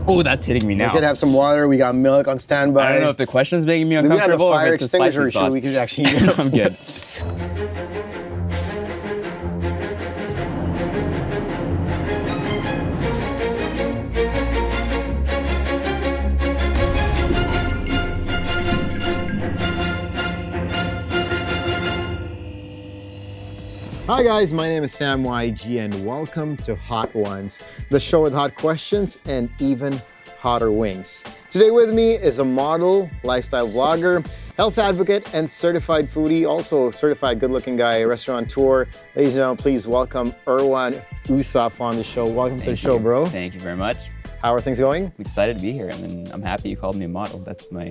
Oh, that's hitting me now. We could have some water. We got milk on standby. I don't know if the question's making me uncomfortable. We had the fire or if it's the spicy extinguisher issue. sauce. We could actually. I'm good. Hi guys, my name is Sam YG and welcome to Hot Ones, the show with hot questions and even hotter wings. Today with me is a model, lifestyle vlogger, health advocate, and certified foodie, also certified good-looking guy, restaurateur. Ladies and gentlemen, please welcome Erwan Usaf on the show. Welcome to the show, bro. Thank you very much. How are things going? I'm excited to be here, and I'm happy you called me a model. That's my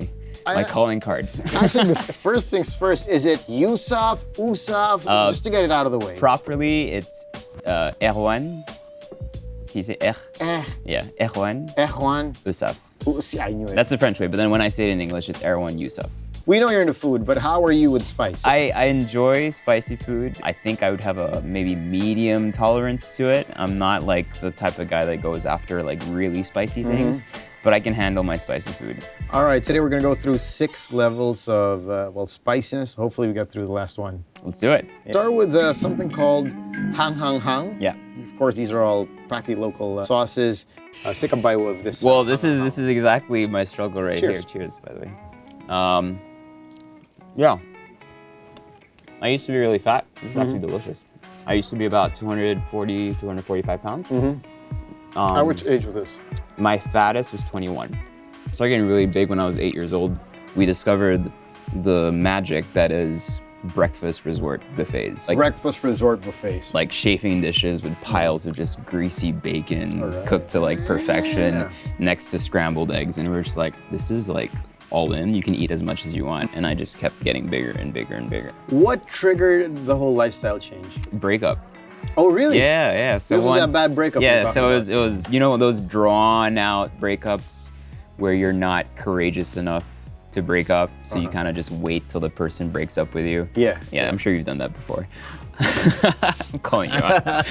calling card. Actually, first things first, is it Usaf, just to get it out of the way? Properly, it's Erwan. Can you say Yeah, Erwan. Erwan Usaf. See, I knew it. That's the French way, but then when I say it in English, it's Erwan Usaf. We know you're into food, but how are you with spice? I enjoy spicy food. I think I would have a maybe medium tolerance to it. I'm not like the type of guy that goes after like really spicy things, but I can handle my spicy food. All right, today we're gonna go through 6 levels of, spiciness. Hopefully we get through the last one. Let's do it. Start with something called hang. Yeah. Of course, these are all practically local sauces. Let's take a bite of this. Well, this is exactly my struggle right Cheers. here. Cheers, by the way. Yeah. I used to be really fat. This is actually delicious. I used to be about 240, 245 pounds. At which age was this? My fattest was 21. I started getting really big when I was 8 years old. We discovered the magic that is breakfast resort buffets. Like, Breakfast resort buffets. like chafing dishes with piles of just greasy bacon cooked to like perfection next to scrambled eggs. And we were just like, this is like all in. You can eat as much as you want. And I just kept getting bigger and bigger and bigger. What triggered the whole lifestyle change? Breakup. Oh, really? Yeah. So This was that bad breakup we were Yeah, talking so about. it was, you know, those drawn out breakups where you're not courageous enough to break up, so you kind of just wait till the person breaks up with you. Yeah. I'm sure you've done that before. I'm calling you out.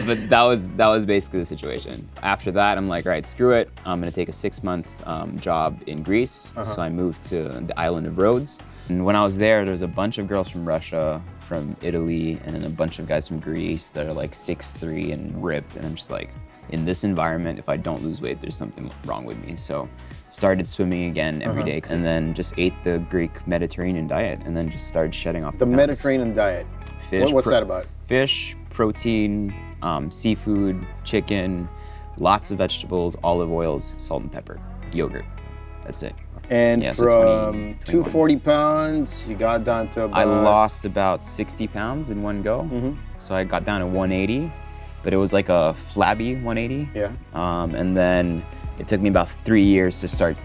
But that was basically the situation. After that, I'm like, all right, screw it. I'm gonna take a 6-month job in Greece. So I moved to the island of Rhodes. And when I was there was a bunch of girls from Russia, from Italy, and then a bunch of guys from Greece that are like 6'3" and ripped. And I'm just like, in this environment, if I don't lose weight, there's something wrong with me. So started swimming again every day, and then just ate the Greek Mediterranean diet, and then just started shedding off the pounds. Mediterranean diet. Fish, What's that about? Fish, protein, seafood, chicken, lots of vegetables, olive oils, salt and pepper, yogurt. That's it. And Yeah, so from 20, 240 pounds, you got down to about... I lost about 60 pounds in one go. So I got down to 180, but it was like a flabby 180. Yeah. And then it took me about 3 years to start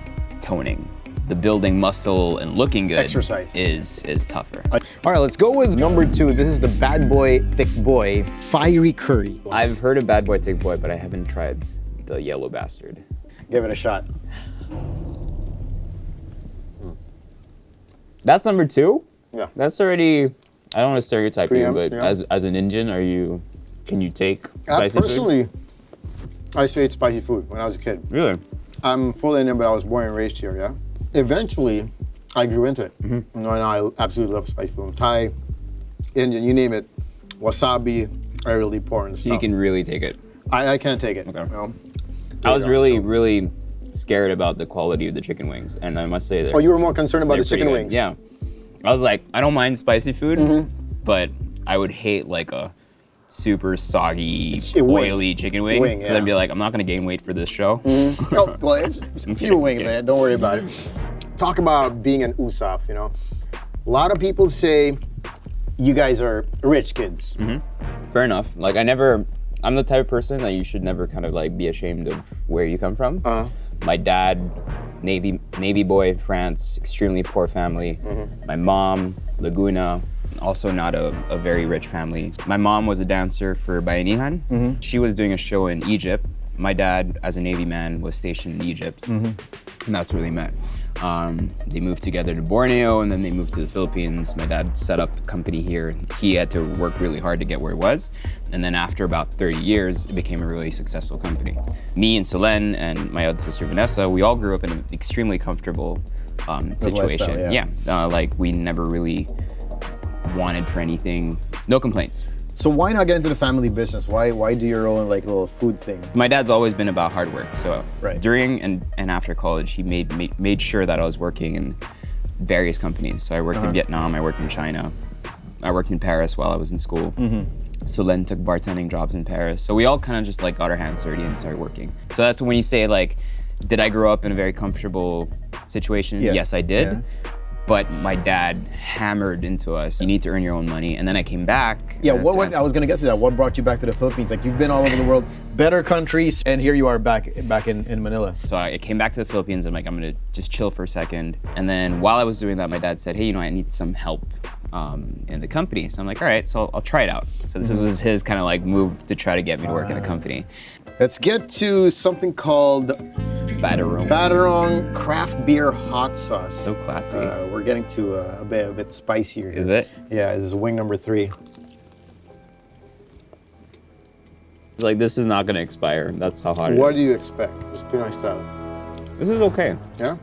toning. The building muscle and looking good Exercise. is tougher. All right, let's go with number 2. This is the Bad Boy Thick Boy Fiery Curry. I've heard of Bad Boy Thick Boy, but I haven't tried the Yellow Bastard. Give it a shot. That's number 2? Yeah. That's already, I don't want to stereotype you, but yeah. as an Indian, can you take spicy food? Personally, I used to eat spicy food when I was a kid. Really? I'm full Indian, but I was born and raised here, yeah? Eventually, I grew into it. And I absolutely love spicy food. Thai, Indian, you name it. Wasabi, I really pour in the So you stuff. can really take it. I can't take it. Okay. You know? I was really scared about the quality of the chicken wings, and I must say that. Oh, you were more concerned about they're the chicken pretty wings? good. Yeah. I was like, I don't mind spicy food, but I would hate like a super soggy, oily chicken wing. Because I'd be like, I'm not gonna gain weight for this show. Oh, well, it's a few wings, man. Don't worry about it. Talk about being an Usaf, you know? A lot of people say you guys are rich kids. Fair enough. Like I'm the type of person that you should never kind of like be ashamed of where you come from. My dad, Navy boy, France, extremely poor family. My mom, Laguna, also not a very rich family. My mom was a dancer for Bayanihan. She was doing a show in Egypt. My dad, as a Navy man, was stationed in Egypt. And that's where they met. They moved together to Borneo, and then they moved to the Philippines. My dad set up a company here. He had to work really hard to get where he was. And then after about 30 years, it became a really successful company. Me and Solen and my other sister Vanessa, we all grew up in an extremely comfortable situation. Lifestyle, Like we never really wanted for anything. No complaints. So why not get into the family business? Why do your own like little food thing? My dad's always been about hard work. So Right. during and after college, he made sure that I was working in various companies. So I worked in Vietnam, I worked in China, I worked in Paris while I was in school. So Len took bartending jobs in Paris. So we all kind of just like got our hands dirty and started working. So that's when you say like, did I grow up in a very comfortable situation? Yeah. Yes, I did. Yeah. But my dad hammered into us, you need to earn your own money. And then I came back. Yeah, in a what sense. I was gonna get to that. What brought you back to the Philippines? Like you've been all over the world, better countries, and here you are back in Manila. So I came back to the Philippines. I'm like, I'm gonna just chill for a second. And then while I was doing that, my dad said, hey, I need some help in the company. So I'm like, all right, so I'll try it out. So this was his kind of like move to try to get me to work in the company. Let's get to something called Batarong. Batarong craft beer hot sauce. So classy. We're getting to a bit spicier here. Is it? Yeah, this is wing number 3. It's like, this is not gonna expire. That's how hot it What is. do you expect? It's Pinoy style. This is okay. Yeah?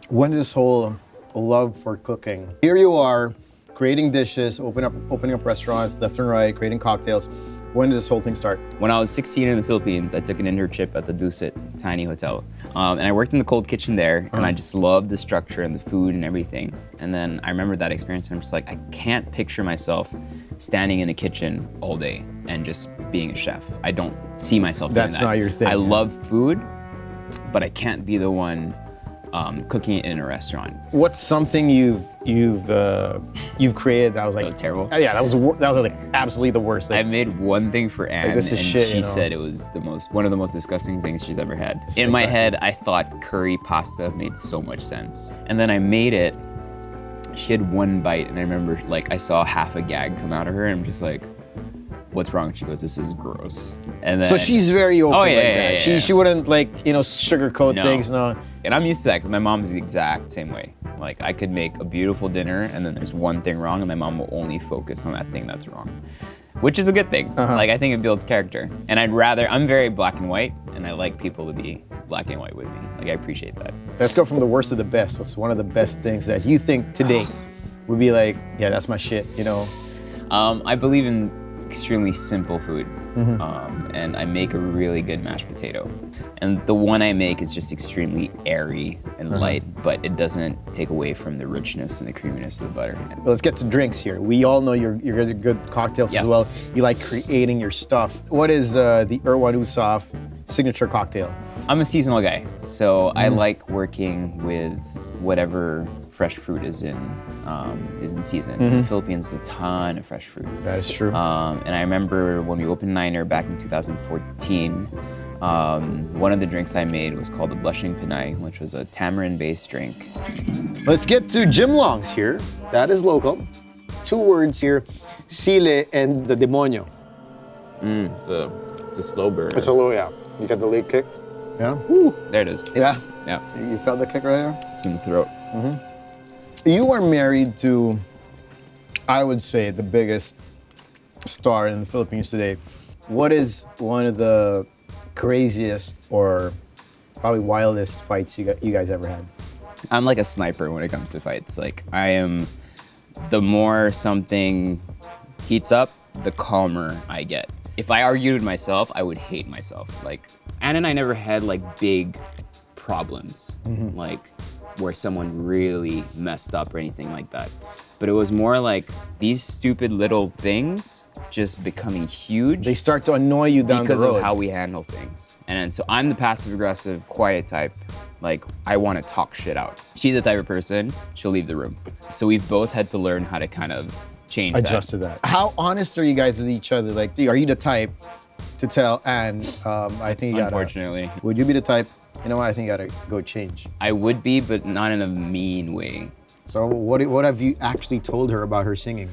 When did this whole love for cooking? Here you are, creating dishes, opening up restaurants left and right, creating cocktails. When did this whole thing start? When I was 16 in the Philippines, I took an internship at the Dusit Tiny Hotel. And I worked in the cold kitchen there, and I just loved the structure and the food and everything. And then I remember that experience, and I'm just like, I can't picture myself standing in a kitchen all day and just being a chef. I don't see myself doing that. That's not your thing. I love food, but I can't be the one cooking it in a restaurant. What's something you've created that was like That was terrible? Yeah, that was like absolutely the worst. I Like, made one thing for Anne, this is and shit, she you know? said it was one of the most disgusting things she's ever had. In my head, I thought curry pasta made so much sense. And then I made it. She had one bite, and I remember like I saw half a gag come out of her, and I'm just like, what's wrong? She goes, this is gross. And then, so she's very open Oh, like yeah, that. yeah, yeah. She wouldn't like, sugarcoat No. things, no. and I'm used to that because my mom's the exact same way. Like I could make a beautiful dinner, and then there's one thing wrong, and my mom will only focus on that thing that's wrong, which is a good thing. Like I think it builds character. And I'm very black and white, and I like people to be black and white with me. Like I appreciate that. Let's go from the worst to the best. What's one of the best things that you think today would be like, yeah, that's my shit, I believe in extremely simple food, and I make a really good mashed potato. And the one I make is just extremely airy and light, but it doesn't take away from the richness and the creaminess of the butter. Well, let's get to drinks here. We all know you're good cocktails Yes. as well. You like creating your stuff. What is the Irwan Usaf signature cocktail? I'm a seasonal guy, so I like working with whatever fresh fruit is in season. In the Philippines, there's a ton of fresh fruit. That is true. And I remember when we opened Niner back in 2014, one of the drinks I made was called the Blushing Pinay, which was a tamarind-based drink. Let's get to Jim Long's here. That is local. 2 words here, sile and the demonyo. It's a slow burn. It's a low, yeah. You got the lead kick? Yeah? There it is. Yeah. Yeah, You felt the kick right there? it's in the throat. You are married to, I would say, the biggest star in the Philippines today. What is one of the craziest or probably wildest fights you guys ever had? I'm like a sniper when it comes to fights. Like the more something heats up, the calmer I get. If I argued with myself, I would hate myself. Like Anne and I never had like big problems, like where someone really messed up or anything like that. But it was more like these stupid little things just becoming huge. They start to annoy you down because the road. of how we handle things. And so I'm the passive aggressive, quiet type. Like I want to talk shit out. She's the type of person, she'll leave the room. So we've both had to learn how to kind of change Adjust to that. How honest are you guys with each other? Like, are you the type to tell Anne, I think you gotta, Unfortunately. would you be the type, you know what, I think you gotta go change? I would be, but not in a mean way. So what have you actually told her about her singing?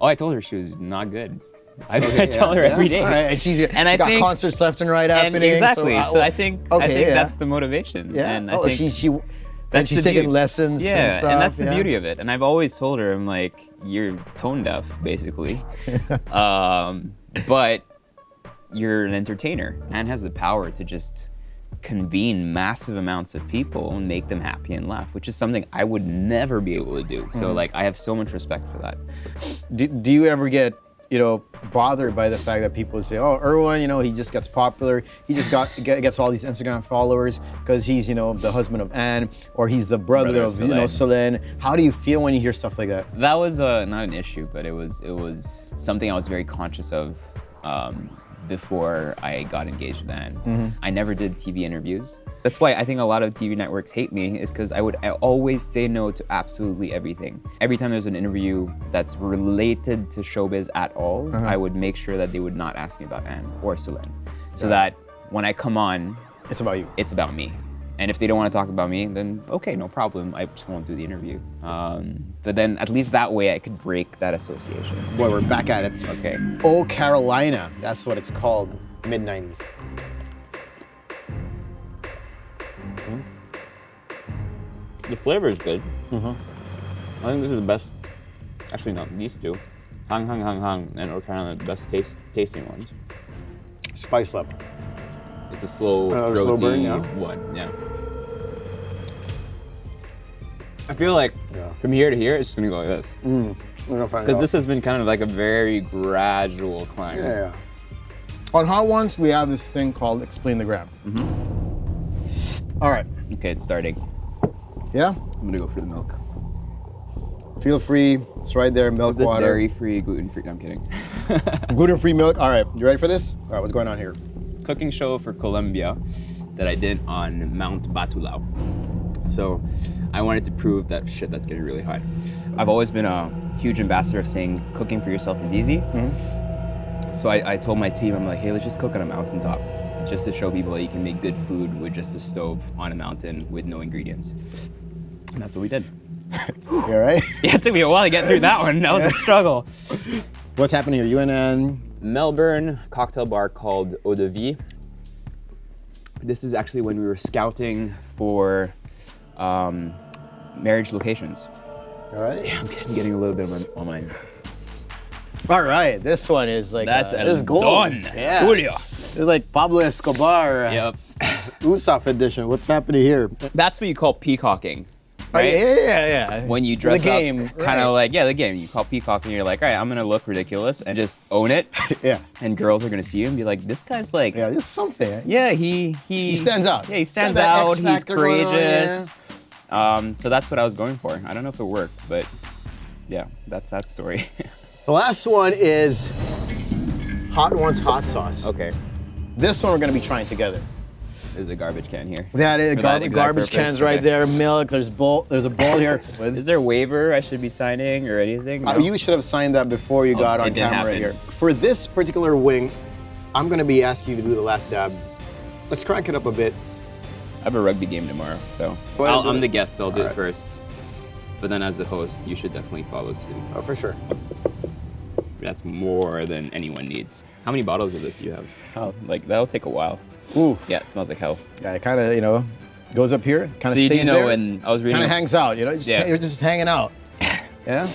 Oh, I told her she was not good. I tell her every day. All right, and she's And I got think- concerts left and right And happening. exactly. So I think okay, yeah. that's the motivation. Yeah. And I think she And she's taking lessons yeah, and stuff. and that's the beauty of it. And I've always told her, I'm like, you're tone deaf, basically. But you're an entertainer. Anne has the power to just convene massive amounts of people and make them happy and laugh, which is something I would never be able to do. So like, I have so much respect for that. Do you ever get, you know, bothered by the fact that people say, oh, Erwan, you know, he just gets popular. He just gets all these Instagram followers because he's, you know, the husband of Anne, or he's the brother of, you know, Celine. How do you feel when you hear stuff like that? That was not an issue, but it was something I was very conscious of before I got engaged with Anne. I never did TV interviews. That's why I think a lot of TV networks hate me, is because I always say no to absolutely everything. Every time there's an interview that's related to showbiz at all, I would make sure that they would not ask me about Anne or Celine. So that when I come on, it's about you. It's about me. And if they don't want to talk about me, then okay, no problem. I just won't do the interview. But then at least that way I could break that association. Boy, we're back at it. Okay. Oh, Carolina. That's what it's called. Mid-90s. The flavor is good. I think this is the best. Actually, no, these two. Hang, and are kind of the best tasting ones. Spice level. It's a slow, slow throaty burn, yeah. one, yeah. I feel like from here to here, it's just gonna go like this. Because this has been kind of like a very gradual climb. Yeah. On Hot Ones, we have this thing called Explain the Gram. All right. Okay, it's starting. Yeah? I'm gonna go for the milk. Feel free. It's right there. Milk, Is this water. dairy-free, gluten-free? No, I'm kidding. Gluten-free milk. All right. You ready for this? All right. What's going on here? Cooking show for Colombia that I did on Mount Batulao. So I wanted to prove that that's getting really hot. I've always been a huge ambassador of saying cooking for yourself is easy. So I told my team, I'm like, hey, let's just cook on a mountaintop, just to show people that you can make good food with just a stove on a mountain with no ingredients. And that's what we did. You all right? Yeah, it took me a while to get through that one. That was a struggle. What's happening here? UNN? Melbourne cocktail bar called Eau de Vie. This is actually when we were scouting for marriage locations. All right. Yeah, I'm getting a little bit on mine. All right. This one is like That's this is gold. Don. Yeah. Julio. It's like Pablo Escobar. Yep. Usaf edition. What's happening here? That's what you call peacocking. Oh, Right? yeah. When you dress the game, up, kind of like, the game. You call peacocking, you're like, all right, I'm gonna look ridiculous and just own it. Yeah. And girls are gonna see you and be like, this guy's like, Yeah, there's something. yeah, he stands out. Yeah, he stands Got that out. X He's factor going on, courageous. So that's what I was going for. I don't know if it worked, but yeah, that's that story. The last one is Hot Ones hot sauce. Okay, This one we're gonna be trying together. there's a garbage can here. That is For that exact garbage purpose, cans right okay. there. Milk. There's a bowl here. Is there a waiver I should be signing or anything? No? You should have signed that before you got on it didn't camera happen. here. For this particular wing, I'm gonna be asking you to do the last dab. Let's crank it up a bit. I have a rugby game tomorrow, so Go ahead and do I'm it. the guest, so I'll do All it right. first. But then as the host, you should definitely follow suit. Oh, for sure. That's more than anyone needs. How many bottles of this do you have? Oh, like that'll take a while. Oof. Yeah, it smells like hell. Yeah, it kind of, goes up here, kind of So you stays do know there. when I was reading. Kind of hangs out, Yeah. You're just hanging out. Yeah?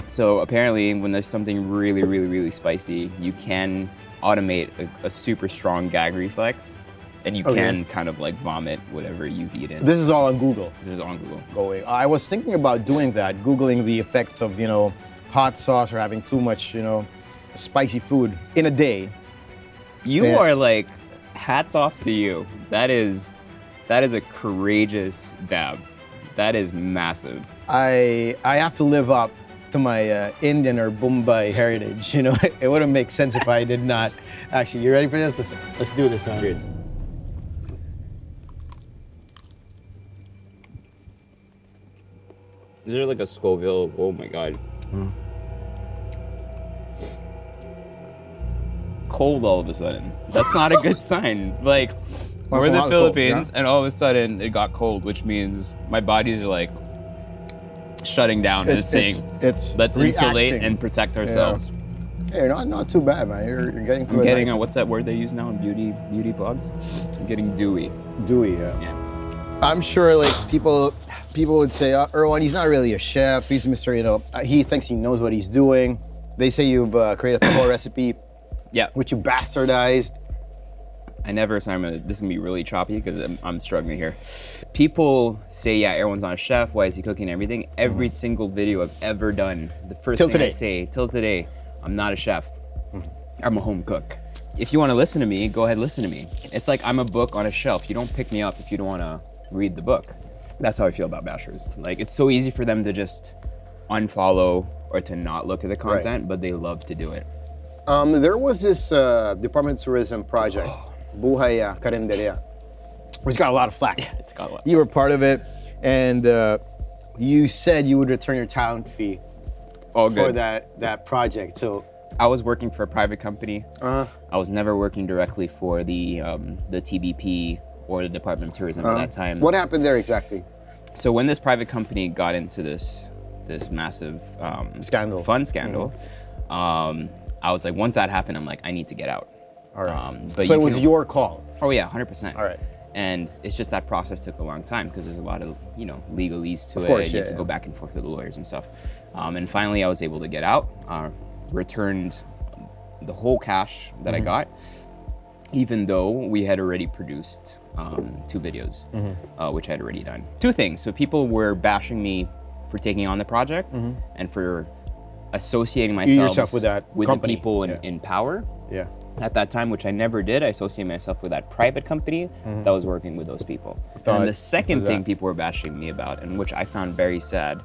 So apparently, when there's something really, really, really spicy, you can automate a super strong gag reflex, and you Okay. can kind of like vomit whatever you've eaten. This is all on Google. This is on Google. Going. I was thinking about doing that, Googling the effects of, hot sauce or having too much, spicy food in a day. You Yeah. are like, hats off to you. That is a courageous dab. That is massive. I have to live up to my Indian or Mumbai heritage. It wouldn't make sense if I did not. Actually, you ready for this? Let's do this, man. Cheers. Is there like a Scoville? Oh my god. Cold all of a sudden. That's not a good sign. Like, we're in the a lot of cold, Philippines, and all of a sudden it got cold, which means my body's like shutting down and it's saying, it's let's insulate reacting. and protect ourselves. Hey, not too bad, man. You're getting through I'm it. getting nice. what's that word they use now in beauty vlogs? I'm getting dewy. Dewy, yeah. Yeah. I'm sure like people would say, Erwan, he's not really a chef. He's Mr. He thinks he knows what he's doing. They say you've created a whole recipe, Yeah. which you bastardized. I never, so this is gonna be really choppy because I'm struggling here. People say, yeah, everyone's not a chef. Why is he cooking everything? Every single video I've ever done, the first Till thing today. I say, till today, I'm not a chef. I'm a home cook. If you want to listen to me, go ahead, listen to me. It's like I'm a book on a shelf. You don't pick me up if you don't want to read the book. That's how I feel about bashers. Like, it's so easy for them to just unfollow or to not look at the content, but they love to do it. There was this Department of Tourism project, Buhay Karinderya, which got a lot of flack. It's got a lot. You were part of it, and you said you would return your talent fee All for good. that project. So I was working for a private company. Uh-huh. I was never working directly for the TBP or the Department of Tourism at that time. what happened there exactly? So when this private company got into this massive Scandal. fund scandal, I was like, once that happened, I'm like, I need to get out. All right. But So you it was can- your call. Oh yeah, 100%. All right. And it's just that process took a long time because there's a lot of legalese to Of it. course, You yeah, have to yeah. go back and forth with the lawyers and stuff. And finally, I was able to get out. Returned the whole cash that I got, even though we had already produced 2 videos, which I had already done. 2 things. So people were bashing me for taking on the project and for associating myself yourself with that with company. the people Yeah. in power. Yeah. At that time, which I never did, I associated myself with that private company that was working with those people. Thought And the second of thing that. people were bashing me about, and which I found very sad,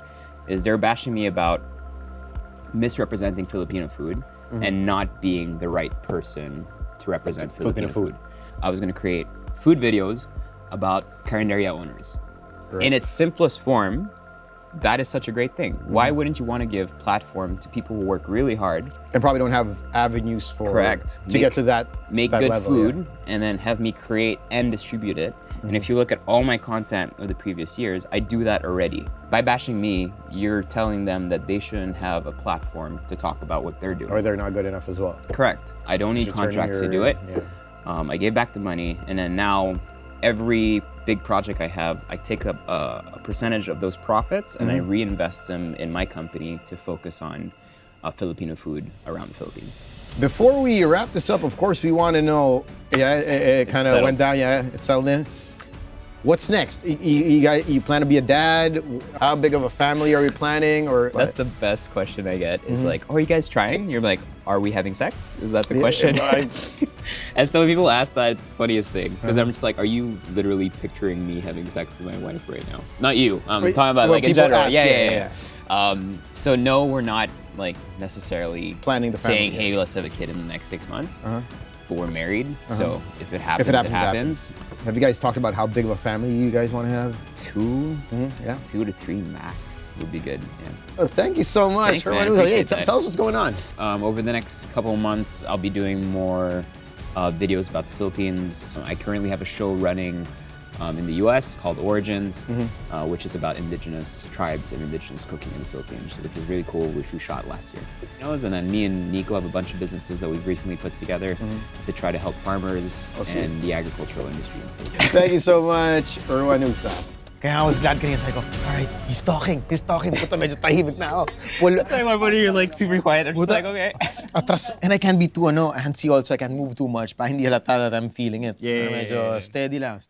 is they're bashing me about misrepresenting Filipino food and not being the right person to represent Filipino Filipino food. food. I was going to create food videos about Carinderia owners. Right. In its simplest form, that is such a great thing. Why wouldn't you want to give platform to people who work really hard, And probably don't have avenues for Correct. to get to that make that good level, food, yeah. and then have me create and distribute it? And if you look at all my content of the previous years, I do that already. By bashing me, you're telling them that they shouldn't have a platform to talk about what they're doing. Or they're not good enough as well. Correct. I don't need You're turning contracts to your- do it. yeah. I gave back the money, and then now every big project I have, I take up a percentage of those profits and I reinvest them in my company to focus on Filipino food around the Philippines. Before we wrap this up, of course, we want to know. Yeah, it kind of settled. went down. Yeah, it settled in. What's next? You plan to be a dad? How big of a family are you planning? Or That's the best question I get. Is like, oh, are you guys trying? You're like, are we having sex? Is that the Yeah, question? I- And so when people ask that, it's the funniest thing because I'm just like, are you literally picturing me having sex with my wife right now? Not you. I'm Wait, talking about when like in people general. ask, Yeah, yeah, yeah, yeah. So no, we're not like necessarily Planning the saying, family, hey, let's have a kid in the next 6 months. But we're married, so if it happens, if it it happens, happens. have you guys talked about how big of a family you guys want to have? 2 Yeah. 2 to 3 max would be good. Yeah. Well, thank you so much. Thanks, man. Hey, Appreciate that. tell us what's going on. Over the next couple of months, I'll be doing more videos about the Philippines. I currently have a show running in the US called Origins, which is about indigenous tribes and indigenous cooking in the Philippines, which is really cool, which we shot last year. And then me and Nico have a bunch of businesses that we've recently put together to try to help farmers sweet. and the agricultural industry in the Philippines. Thank you so much, Erwan Usap. Kaya I was glad kanina. Sabi ko, alright, he's talking. Puta, medyo tahimik na ako. That's why when you're like super quiet, I'm just Puta. like, okay. Atras, and I can't be too antsy also. I can't move too much. Pa hindi halata that I'm feeling it. Yeah. Medyo steady lang.